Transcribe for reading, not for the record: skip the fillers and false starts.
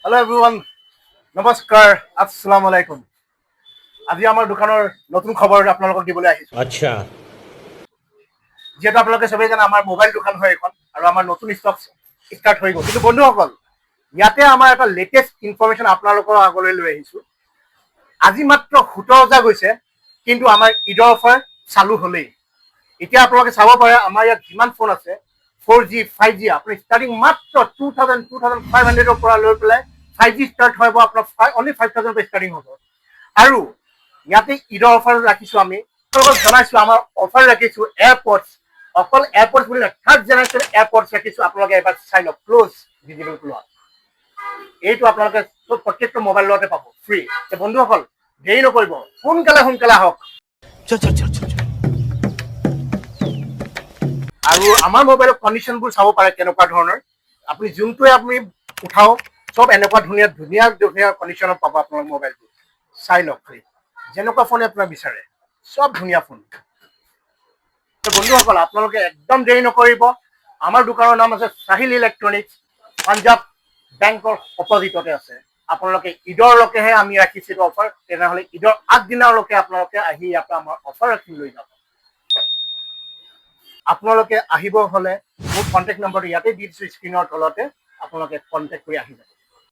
Hello everyone, নমস্কাৰ, আসসালামু আলাইকুম। আজি আমাৰ দোকানৰ নতুন খবৰ আপোনালোকক দিবলৈ আহিছো। আচ্ছা যেহেতু আপোনালোকে সবেই জানে আমাৰ মোবাইল দোকান হয় এখন আৰু আমাৰ নতুন ষ্টক ষ্টাৰ্ট হৈ গ'ল। কিন্তু বন্ধুসকল, ইয়াতে আমাৰ এটা লেটেষ্ট ইনফৰমেশ্যন আপোনালোকৰ আগলৈ লৈ আহিছো। আজি মাত্ৰ 17 গৈছে, কিন্তু আমাৰ ঈদৰ অফাৰ চালু হ'লেই। এতিয়া আপোনালোকে চাব পাৰে আমাৰ ইয়াত যিমান ফোন আছে 4G 5G আপুনি ষ্টাৰ্টিং মাত্ৰ 2500 পৰা লৈ পেলাই 5G ষ্টাৰ্ট হ'ব আপোনাৰ অনলি 5000 পৰা ষ্টাৰ্টিং হ'ব। আৰু ইয়াতে ঈদৰ অফাৰ ৰাখিছো আমি আপোনালোকক জনাইছো আমাৰ অফাৰ ৰাখিছো এয়াৰপডছ, অকল এয়াৰপডছ বুলি নহয়, 3rd জেনেৰেশ্যন এয়াৰপডছ ৰাখিছো। আপোনালোকে এবাৰ চাই লওক, ক্ল'জ ডিজিটেল ক্ল'জ। এইটো আপোনালোকে প্ৰত্যেকটো মোবাইলতে পাব ফ্ৰী। বন্ধুসকল দেৰি নকৰিব, সোনকালে আহক। আৰু আমাৰ মোবাইলৰ কণ্ডিশ্যনবোৰ চাব পাৰে কেনেকুৱা ধৰণৰ। আপুনি যোনটোৱে আপুনি উঠাওক চব এনেকুৱা ধুনীয়া কণ্ডিশ্যনত পাব আপোনাৰ মোবাইলটো। চাই লওক খালি, যেনেকুৱা ফোনে আপোনাৰ বিচাৰে চব ধুনীয়া ফোন। বন্ধুসকল আপোনালোকে একদম দেৰি নকৰিব। আমাৰ দোকানৰ নাম আছে চাহিল ইলেক্ট্ৰনিক্স, পাঞ্জাৱ বেংকৰ অপজিটতে আছে। আপোনালোকে ঈদৰলৈকেহে আমি ৰাখিছো অফাৰ, তেনেহ'লে ঈদৰ আগদিনালৈকে আপোনালোকে আহি ইয়াৰ পৰা আমাৰ অফাৰ ৰাখি লৈ যাব। আপোনালোকে আহিব হ'লে মোৰ কণ্টেক্ট নম্বৰটো ইয়াতে দি দিছো স্ক্ৰীনৰ তলতে, আপোনালোকে কণ্টেক্ট কৰি আহি যাব।